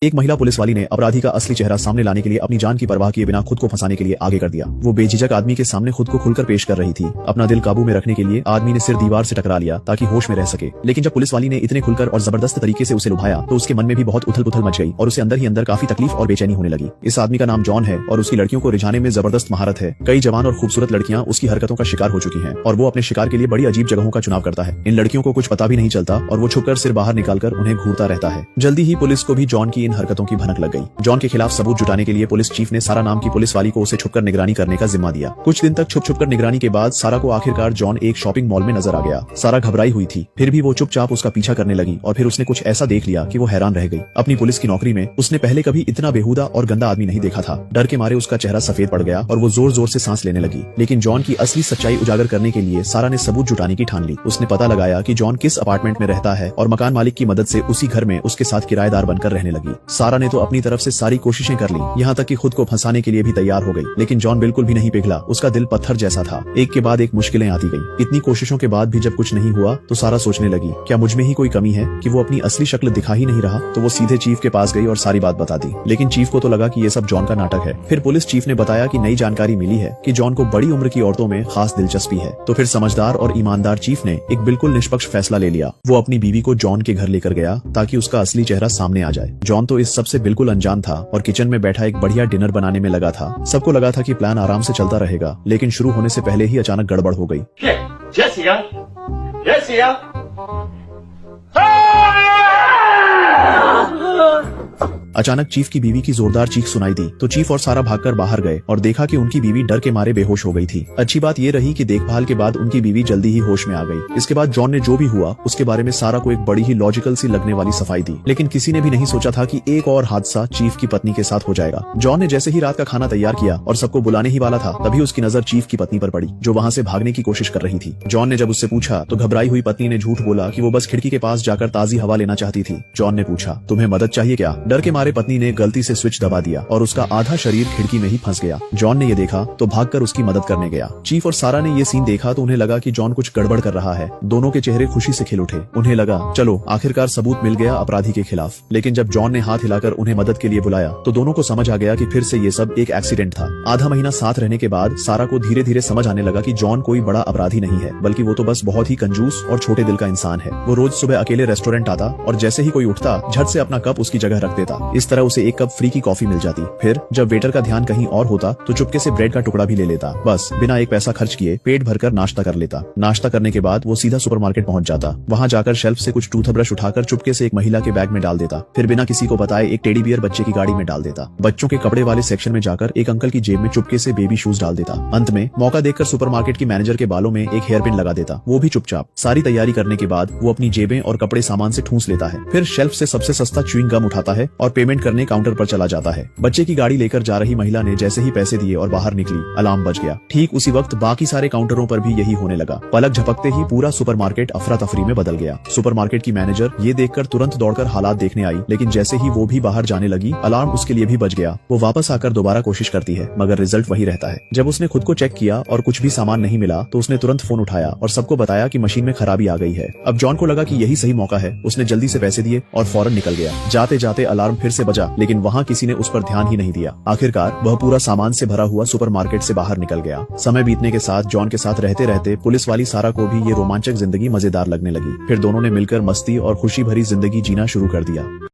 एक महिला पुलिस वाली ने अपराधी का असली चेहरा सामने लाने के लिए अपनी जान की परवाह किए बिना खुद को फंसाने के लिए आगे कर दिया। वो बेझिझक आदमी के सामने खुद को खुलकर पेश कर रही थी। अपना दिल काबू में रखने के लिए आदमी ने सिर दीवार से टकरा लिया ताकि होश में रह सके। लेकिन जब पुलिस वाली ने इतने खुलकर और जबरदस्त तरीके से उसे लुभाया तो उसके मन में भी बहुत उथल पुथल मच गई और उसे अंदर ही अंदर काफी तकलीफ और बेचैनी होने लगी। इस आदमी का नाम जॉन है और उसकी लड़कियों को रिझाने में जबरदस्त महारत है। कई जवान और खूबसूरत लड़कियां उसकी हरकतों का शिकार हो चुकी हैं और वो अपने शिकार के लिए बड़ी अजीब जगहों का चुनाव करता है। इन लड़कियों को कुछ पता भी नहीं चलता और वो छुपकर सिर बाहर निकालकर उन्हें घूरता रहता है। जल्दी ही पुलिस को भी जॉन की इन हरकतों की भनक लग गई। जॉन के खिलाफ सबूत जुटाने के लिए पुलिस चीफ ने सारा नाम की पुलिस वाली को उसे छुपकर निगरानी करने का जिम्मा दिया। कुछ दिन तक छुप कर निगरानी के बाद सारा को आखिरकार जॉन एक शॉपिंग मॉल में नजर आ गया। सारा घबराई हुई थी, फिर भी वो चुपचाप उसका पीछा करने लगी और फिर उसने कुछ ऐसा देख लिया कि वो हैरान रह गई। अपनी पुलिस की नौकरी में उसने पहले कभी इतना बेहुदा और गंदा आदमी नहीं देखा था। डर के मारे उसका चेहरा सफेद पड़ गया और वो जोर जोर से सांस लेने लगी। लेकिन जॉन की असली सच्चाई उजागर करने के लिए सारा ने सबूत जुटाने की ठान ली। उसने पता लगाया कि जॉन किस अपार्टमेंट में रहता है और मकान मालिक की मदद से उसी घर में उसके साथ किराएदार बनकर रहने लगी। सारा ने तो अपनी तरफ से सारी कोशिशें कर ली, यहाँ तक कि खुद को फंसाने के लिए भी तैयार हो गई। लेकिन जॉन बिल्कुल भी नहीं पिघला। उसका दिल पत्थर जैसा था। एक के बाद एक मुश्किलें आती गई। इतनी कोशिशों के बाद भी जब कुछ नहीं हुआ तो सारा सोचने लगी, क्या मुझ में ही कोई कमी है कि वो अपनी असली शक्ल दिखा ही नहीं रहा। तो वो सीधे चीफ के पास गई और सारी बात बता दी। लेकिन चीफ को तो लगा कि ये सब जॉन का नाटक है। फिर पुलिस चीफ ने बताया कि नई जानकारी मिली है कि जॉन को बड़ी उम्र की औरतों में खास दिलचस्पी है। तो फिर समझदार और ईमानदार चीफ ने एक बिल्कुल निष्पक्ष फैसला ले लिया। वो अपनी बीवी को जॉन के घर लेकर गया ताकि उसका असली चेहरा सामने आ जाए। जॉन तो इस सबसे बिल्कुल अनजान था और किचन में बैठा एक बढ़िया डिनर बनाने में लगा था। सबको लगा था कि प्लान आराम से चलता रहेगा, लेकिन शुरू होने से पहले ही अचानक गड़बड़ हो गई। Jessica! Jessica! अचानक चीफ की बीवी की जोरदार चीख सुनाई दी तो चीफ और सारा भागकर बाहर गए और देखा कि उनकी बीवी डर के मारे बेहोश हो गई थी। अच्छी बात ये रही कि देखभाल के बाद उनकी बीवी जल्दी ही होश में आ गई। इसके बाद जॉन ने जो भी हुआ उसके बारे में सारा को एक बड़ी ही लॉजिकल सी लगने वाली सफाई दी। लेकिन किसी ने भी नहीं सोचा था कि एक और हादसा चीफ की पत्नी के साथ हो जाएगा। जॉन ने जैसे ही रात का खाना तैयार किया और सबको बुलाने ही वाला था, तभी उसकी नजर चीफ की पत्नी पर पड़ी जो वहाँ से भागने की कोशिश कर रही थी। जॉन ने जब उससे पूछा तो घबराई हुई पत्नी ने झूठ बोला कि वो बस खिड़की के पास जाकर ताजी हवा लेना चाहती थी। जॉन ने पूछा, तुम्हें मदद चाहिए क्या? डर के मारे पत्नी ने गलती से स्विच दबा दिया और उसका आधा शरीर खिड़की में ही फंस गया। जॉन ने ये देखा तो भागकर उसकी मदद करने गया। चीफ और सारा ने ये सीन देखा तो उन्हें लगा कि जॉन कुछ गड़बड़ कर रहा है। दोनों के चेहरे खुशी से खिल उठे। उन्हें लगा चलो आखिरकार सबूत मिल गया अपराधी के खिलाफ। लेकिन जब जॉन ने हाथ हिलाकर उन्हें मदद के लिए बुलाया तो दोनों को समझ आ गया कि फिर से ये सब एक एक्सीडेंट था। आधा महीना साथ रहने के बाद सारा को धीरे धीरे समझ आने लगा कि जॉन कोई बड़ा अपराधी नहीं है, बल्कि वो तो बस बहुत ही कंजूस और छोटे दिल का इंसान है। वो रोज सुबह अकेले रेस्टोरेंट आता और जैसे ही कोई उठता झट से अपना कप उसकी जगह रख देता। इस तरह उसे एक कप फ्री की कॉफी मिल जाती। फिर जब वेटर का ध्यान कहीं और होता तो चुपके से ब्रेड का टुकड़ा भी ले लेता। बस बिना एक पैसा खर्च किए पेट भरकर नाश्ता कर लेता। नाश्ता करने के बाद वो सीधा सुपरमार्केट पहुंच जाता। वहां जाकर शेल्फ से कुछ टूथब्रश उठाकर चुपके से एक महिला के बैग में डाल देता। फिर बिना किसी को बताए एक टेडी बियर बच्चे की गाड़ी में डाल देता। बच्चों के कपड़े वाले सेक्शन में जाकर एक अंकल की जेब में चुपके से बेबी शूज डाल देता। अंत में मौका देखकर सुपरमार्केट की मैनेजर के बालों में एक हेयर पिन लगा देता, वो भी चुपचाप। सारी तैयारी करने के बाद वो अपनी जेबें और कपड़े सामान से ठूंस लेता है। फिर शेल्फ से सबसे सस्ता च्युइंग गम उठाता है और पेमेंट करने काउंटर पर चला जाता है। बच्चे की गाड़ी लेकर जा रही महिला ने जैसे ही पैसे दिए और बाहर निकली, अलार्म बज गया। ठीक उसी वक्त बाकी सारे काउंटरों पर भी यही होने लगा। पलक झपकते ही पूरा सुपरमार्केट अफरा तफरी में बदल गया। सुपरमार्केट की मैनेजर ये देखकर तुरंत दौड़कर हालात देखने आई, लेकिन जैसे ही वो भी बाहर जाने लगी अलार्म उसके लिए भी बज गया। वो वापस आकर दोबारा कोशिश करती है मगर रिजल्ट वही रहता है। जब उसने खुद को चेक किया और कुछ भी सामान नहीं मिला तो उसने तुरंत फोन उठाया और सबको बताया कि मशीन में खराबी आ गई है। अब जॉन को लगा कि यही सही मौका है। उसने जल्दी से पैसे दिए और फौरन निकल गया। जाते जाते अलार्म फिर से बजा, लेकिन वहाँ किसी ने उस पर ध्यान ही नहीं दिया। आखिरकार वह पूरा सामान से भरा हुआ सुपरमार्केट से बाहर निकल गया। समय बीतने के साथ जॉन के साथ रहते रहते पुलिस वाली सारा को भी ये रोमांचक जिंदगी मजेदार लगने लगी। फिर दोनों ने मिलकर मस्ती और खुशी भरी जिंदगी जीना शुरू कर दिया।